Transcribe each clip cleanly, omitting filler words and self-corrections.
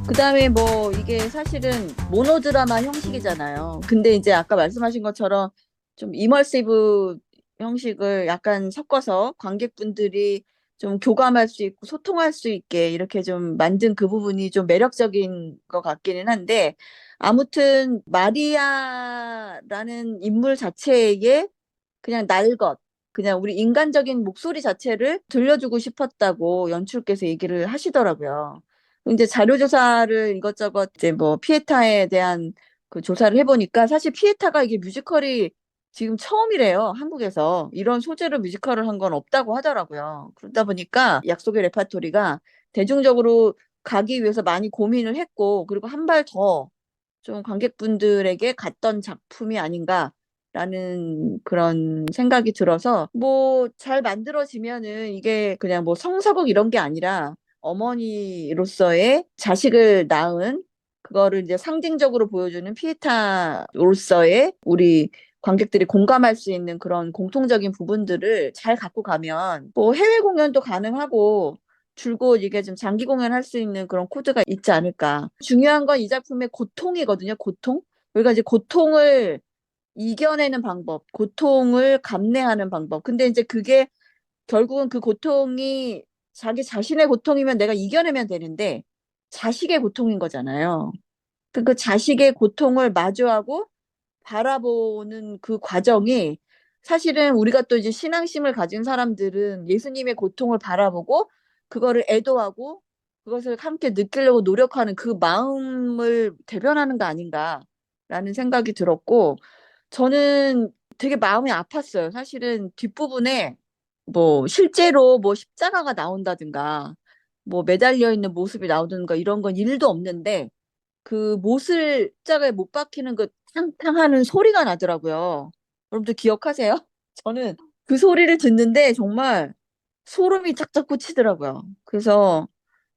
그다음에 뭐 이게 사실은 모노드라마 형식이잖아요. 근데 이제 아까 말씀하신 것처럼 좀 이머시브 형식을 약간 섞어서 관객분들이 좀 교감할 수 있고 소통할 수 있게 이렇게 좀 만든 그 부분이 좀 매력적인 것 같기는 한데 아무튼 마리아라는 인물 자체에 그냥 날 것, 그냥 우리 인간적인 목소리 자체를 들려주고 싶었다고 연출께서 얘기를 하시더라고요. 이제 자료조사를 이것저것 이제 뭐 피에타에 대한 그 조사를 해보니까 사실 피에타가 이게 뮤지컬이 지금 처음이래요. 한국에서 이런 소재로 뮤지컬을 한 건 없다고 하더라고요. 그러다 보니까 약속의 레파토리가 대중적으로 가기 위해서 많이 고민을 했고 그리고 한 발 더 좀 관객분들에게 갔던 작품이 아닌가라는 그런 생각이 들어서 뭐 잘 만들어지면은 이게 그냥 뭐 성사곡 이런 게 아니라 어머니로서의 자식을 낳은 그거를 이제 상징적으로 보여주는 피에타로서의 우리 관객들이 공감할 수 있는 그런 공통적인 부분들을 잘 갖고 가면 뭐 해외 공연도 가능하고 줄곧 이게 좀 장기 공연할 수 있는 그런 코드가 있지 않을까. 중요한 건 이 작품의 고통이거든요. 고통. 우리가 이제 고통을 이겨내는 방법, 고통을 감내하는 방법. 근데 이제 그게 결국은 그 고통이 자기 자신의 고통이면 내가 이겨내면 되는데 자식의 고통인 거잖아요. 그 자식의 고통을 마주하고 바라보는 그 과정이 사실은 우리가 또 이제 신앙심을 가진 사람들은 예수님의 고통을 바라보고 그거를 애도하고 그것을 함께 느끼려고 노력하는 그 마음을 대변하는 거 아닌가라는 생각이 들었고 저는 되게 마음이 아팠어요. 사실은 뒷부분에 뭐 실제로 뭐 십자가가 나온다든가 뭐 매달려 있는 모습이 나오든가 이런 건 일도 없는데 그 못을 십자가에 못 박히는 그 탕탕하는 소리가 나더라고요. 여러분들 기억하세요? 저는 그 소리를 듣는데 정말 소름이 쫙쫙 꽂히더라고요. 그래서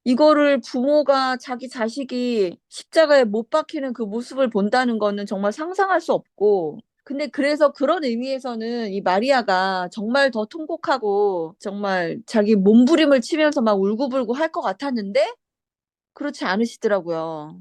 이거를 부모가 자기 자식이 십자가에 못 박히는 그 모습을 본다는 거는 정말 상상할 수 없고 근데 그래서 그런 의미에서는 이 마리아가 정말 더 통곡하고 정말 자기 몸부림을 치면서 막 울고불고 할 것 같았는데 그렇지 않으시더라고요.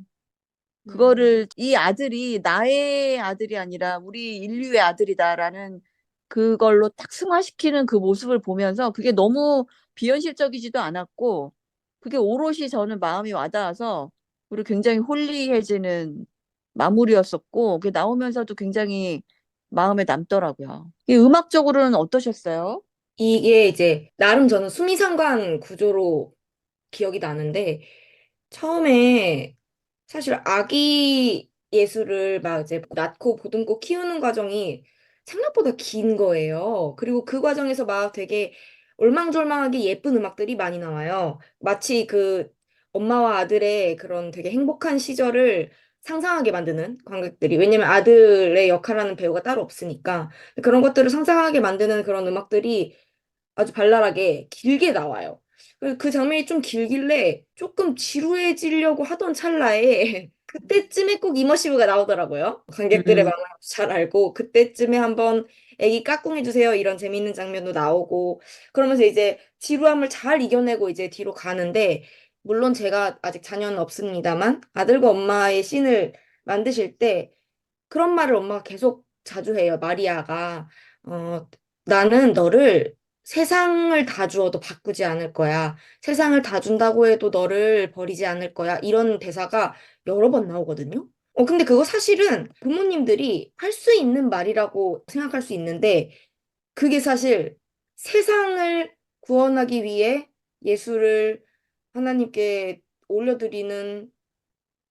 음, 그거를 이 아들이 나의 아들이 아니라 우리 인류의 아들이다라는 그걸로 딱 승화시키는 그 모습을 보면서 그게 너무 비현실적이지도 않았고 그게 오롯이 저는 마음이 와닿아서 우리 굉장히 홀리해지는 마무리였었고 그게 나오면서도 굉장히 마음에 남더라고요. 이 음악적으로는 어떠셨어요? 이게 이제 나름 저는 수미상관 구조로 기억이 나는데 처음에 사실 아기 예술을 막 이제 낳고 보듬고 키우는 과정이 생각보다 긴 거예요. 그리고 그 과정에서 막 되게 올망졸망하게 예쁜 음악들이 많이 나와요. 마치 그 엄마와 아들의 그런 되게 행복한 시절을 상상하게 만드는 관객들이. 왜냐면 아들의 역할하는 배우가 따로 없으니까. 그런 것들을 상상하게 만드는 그런 음악들이 아주 발랄하게 길게 나와요. 그 장면이 좀 길길래 조금 지루해지려고 하던 찰나에 그때쯤에 꼭 이머시브가 나오더라고요. 관객들의 음, 마음을 잘 알고 그때쯤에 한번 애기 까꿍 해주세요 이런 재밌는 장면도 나오고 그러면서 이제 지루함을 잘 이겨내고 이제 뒤로 가는데 물론 제가 아직 자녀는 없습니다만 아들과 엄마의 씬을 만드실 때 그런 말을 엄마가 계속 자주 해요. 마리아가 어, 나는 너를 세상을 다 주어도 바꾸지 않을 거야. 세상을 다 준다고 해도 너를 버리지 않을 거야. 이런 대사가 여러 번 나오거든요. 근데 그거 사실은 부모님들이 할 수 있는 말이라고 생각할 수 있는데 그게 사실 세상을 구원하기 위해 예수를 하나님께 올려드리는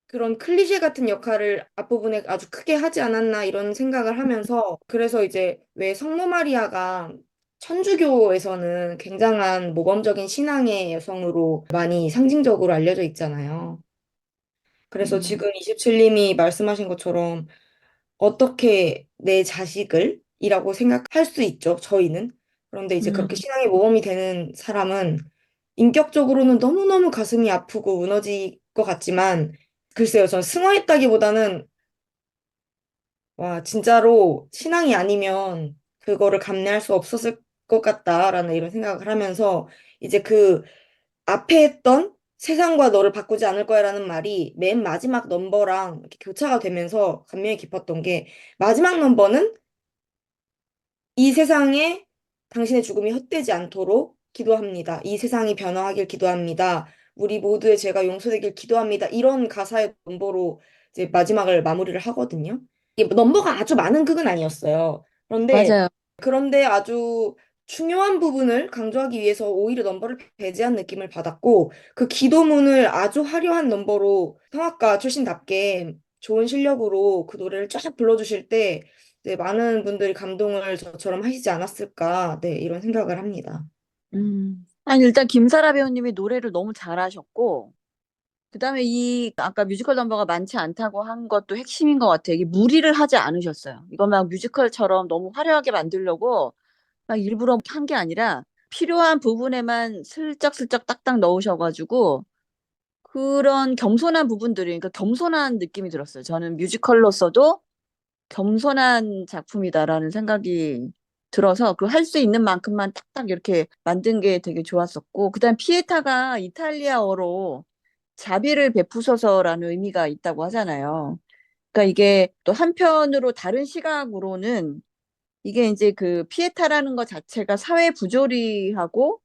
그런 클리셰 같은 역할을 앞부분에 아주 크게 하지 않았나 이런 생각을 하면서 그래서 이제 왜 성모 마리아가 천주교에서는 굉장한 모범적인 신앙의 여성으로 많이 상징적으로 알려져 있잖아요. 그래서 음, 지금 27님이 말씀하신 것처럼 어떻게 내 자식을 이라고 생각할 수 있죠, 저희는. 그런데 이제 음, 그렇게 신앙의 모범이 되는 사람은 인격적으로는 너무너무 가슴이 아프고 무너질 것 같지만, 글쎄요, 전 승화했다기보다는, 와, 진짜로 신앙이 아니면 그거를 감내할 수 없었을 것 같다라는 이런 생각을 하면서, 이제 그 앞에 했던 세상과 너를 바꾸지 않을 거야라는 말이 맨 마지막 넘버랑 이렇게 교차가 되면서 감명이 깊었던 게 마지막 넘버는 이 세상에 당신의 죽음이 헛되지 않도록 기도합니다. 이 세상이 변화하길 기도합니다. 우리 모두의 죄가 용서되길 기도합니다. 이런 가사의 넘버로 이제 마지막을 마무리를 하거든요. 이게 넘버가 아주 많은 극은 아니었어요. 맞아요. 그런데 아주 중요한 부분을 강조하기 위해서 오히려 넘버를 배제한 느낌을 받았고, 그 기도문을 아주 화려한 넘버로 성악가 출신답게 좋은 실력으로 그 노래를 쫙 불러주실 때, 네, 많은 분들이 감동을 저처럼 하시지 않았을까, 네, 이런 생각을 합니다. 아니, 일단 김사라 배우님이 노래를 너무 잘하셨고, 그다음에 이 아까 뮤지컬 넘버가 많지 않다고 한 것도 핵심인 것 같아요. 이게 무리를 하지 않으셨어요. 이거 막 뮤지컬처럼 너무 화려하게 만들려고 막 일부러 한 게 아니라 필요한 부분에만 슬쩍슬쩍 딱딱 넣으셔가지고 그런 겸손한 부분들이, 그러니까 겸손한 느낌이 들었어요. 저는 뮤지컬로서도 겸손한 작품이다라는 생각이 들어서 그 할 수 있는 만큼만 딱딱 이렇게 만든 게 되게 좋았었고, 그다음 피에타가 이탈리아어로 자비를 베푸소서라는 의미가 있다고 하잖아요. 그러니까 이게 또 한편으로 다른 시각으로는 이게 이제 그 피에타라는 것 자체가 사회 부조리하고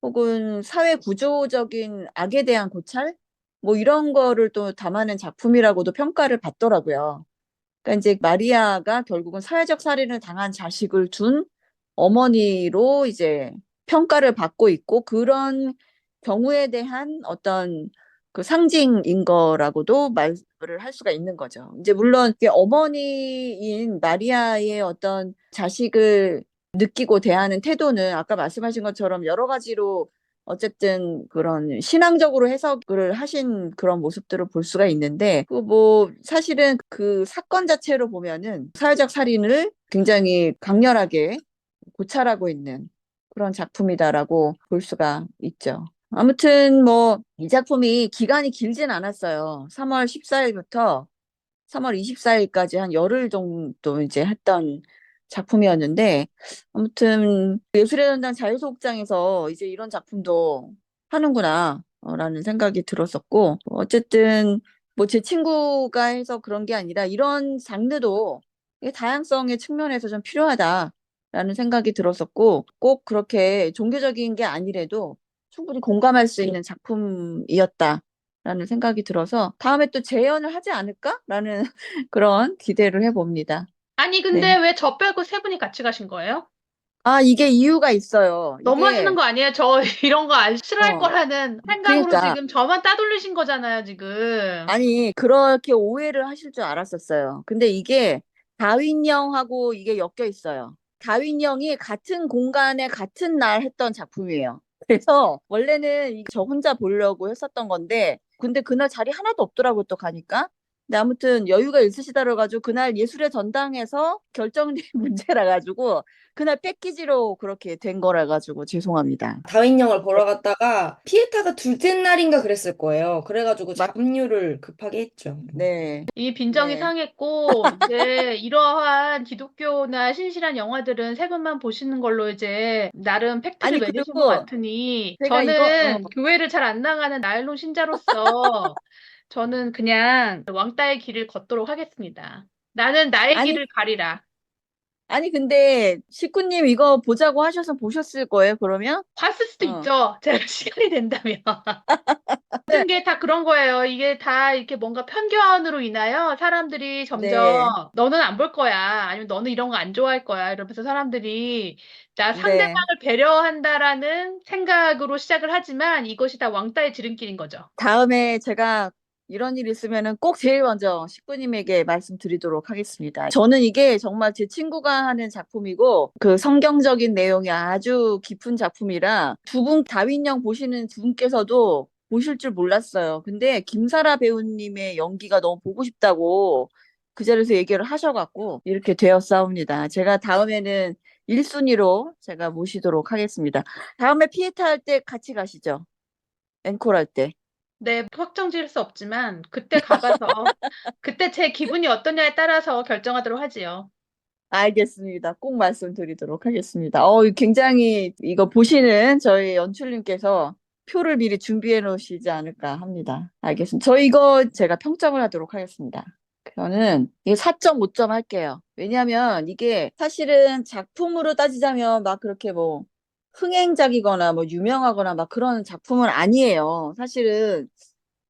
혹은 사회 구조적인 악에 대한 고찰 뭐 이런 거를 또 담아낸 작품이라고도 평가를 받더라고요. 그러니까 이제 마리아가 결국은 사회적 살인을 당한 자식을 둔 어머니로 이제 평가를 받고 있고, 그런 경우에 대한 어떤 그 상징인 거라고도 말을 할 수가 있는 거죠. 이제 물론 이게 어머니인 마리아의 어떤 자식을 느끼고 대하는 태도는 아까 말씀하신 것처럼 여러 가지로 어쨌든 그런 신앙적으로 해석을 하신 그런 모습들을 볼 수가 있는데, 그 뭐 사실은 그 사건 자체로 보면은 사회적 살인을 굉장히 강렬하게 고찰하고 있는 그런 작품이다라고 볼 수가 있죠. 아무튼 뭐 이 작품이 기간이 길진 않았어요. 3월 14일부터 3월 24일까지 한 열흘 정도 이제 했던 작품이었는데, 아무튼 예술의 전당 자유소극장에서 이제 이런 작품도 하는구나 라는 생각이 들었었고, 어쨌든 뭐 제 친구가 해서 그런 게 아니라 이런 장르도 이게 다양성의 측면에서 좀 필요하다라는 생각이 들었었고, 꼭 그렇게 종교적인 게 아니래도 충분히 공감할 수 있는 작품이었다 라는 생각이 들어서 다음에 또 재연을 하지 않을까라는 그런 기대를 해봅니다. 아니, 근데 네. 왜 저 빼고 세 분이 같이 가신 거예요? 아, 이게 이유가 있어요. 너무 하시는 이게, 거 아니에요? 저 이런 거 안 싫어할 어, 거라는 생각으로 그러니까, 지금 저만 따돌리신 거잖아요, 지금. 아니, 그렇게 오해를 하실 줄 알았었어요. 근데 이게 다윈령하고 이게 엮여 있어요. 다윈령이 같은 공간에 같은 날 했던 작품이에요. 그래서 원래는 저 혼자 보려고 했었던 건데, 근데 그날 자리 하나도 없더라고 또 가니까. 근데 아무튼 여유가 있으시다 그래가지고 그날 예술의 전당에서 결정된 문제라 가지고 그날 패키지로 그렇게 된 거라 가지고 죄송합니다. 다윈령을 네, 보러 갔다가 피에타가 둘째 날인가 그랬을 거예요. 그래가지고 맞, 잡류를 급하게 했죠. 네, 이 빈정이 네. 상했고, 이제 이러한 기독교나 신실한 영화들은 세 분만 보시는 걸로 이제 나름 팩트를 아니, 맺으신 것 그리고 같으니, 제가 이거, 저는 교회를 잘 안 나가는 나일론 신자로서 저는 그냥 왕따의 길을 걷도록 하겠습니다. 나는 나의 아니, 길을 가리라. 아니, 근데 식구님 이거 보자고 하셔서 보셨을 거예요, 그러면? 봤을 수도 어. 있죠. 제가 시간이 된다면. 네, 모든 게 다 그런 거예요. 이게 다 이렇게 뭔가 편견으로 인하여 사람들이 점점 네, 너는 안 볼 거야. 아니면 너는 이런 거 안 좋아할 거야. 이러면서 사람들이 나 네. 상대방을 배려한다라는 생각으로 시작을 하지만 이것이 다 왕따의 지름길인 거죠. 다음에 제가 이런 일 있으면은 꼭 제일 먼저 식구님에게 말씀드리도록 하겠습니다. 저는 이게 정말 제 친구가 하는 작품이고 그 성경적인 내용이 아주 깊은 작품이라 두 분 다윈령 보시는 두 분께서도 보실 줄 몰랐어요. 근데 김사라 배우님의 연기가 너무 보고 싶다고 그 자리에서 얘기를 하셔갖고 이렇게 되었사옵니다. 제가 다음에는 1순위로 제가 모시도록 하겠습니다. 다음에 피에타 할 때 같이 가시죠. 앵콜 할 때. 네, 확정 지을 수 없지만 그때 가봐서 그때 제 기분이 어떠냐에 따라서 결정하도록 하지요. 알겠습니다. 꼭 말씀드리도록 하겠습니다. 굉장히 이거 보시는 저희 연출님께서 표를 미리 준비해 놓으시지 않을까 합니다. 알겠습니다. 저 이거 제가 평점을 하도록 하겠습니다. 저는 이게 4.5점 할게요. 왜냐하면 이게 사실은 작품으로 따지자면 막 그렇게 뭐 흥행작이거나 뭐 유명하거나 막 그런 작품은 아니에요. 사실은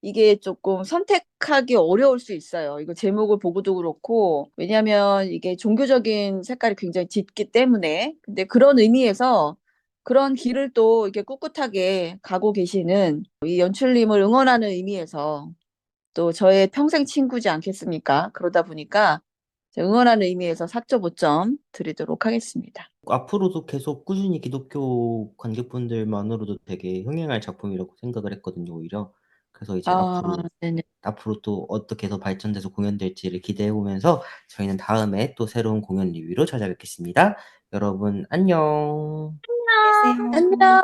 이게 조금 선택하기 어려울 수 있어요. 이거 제목을 보고도 그렇고, 왜냐하면 이게 종교적인 색깔이 굉장히 짙기 때문에. 근데 그런 의미에서 그런 길을 또 이렇게 꿋꿋하게 가고 계시는 이 연출님을 응원하는 의미에서 또 저의 평생 친구지 않겠습니까? 그러다 보니까 응원하는 의미에서 4.5점 드리도록 하겠습니다. 앞으로도 계속 꾸준히 기독교 관객분들만으로도 되게 흥행할 작품이라고 생각을 했거든요, 오히려. 그래서 이제 아, 네네. 앞으로 또 어떻게 더 발전돼서 공연될지를 기대해 보면서 저희는 다음에 또 새로운 공연 리뷰로 찾아뵙겠습니다. 여러분 안녕. 계세요. 안녕.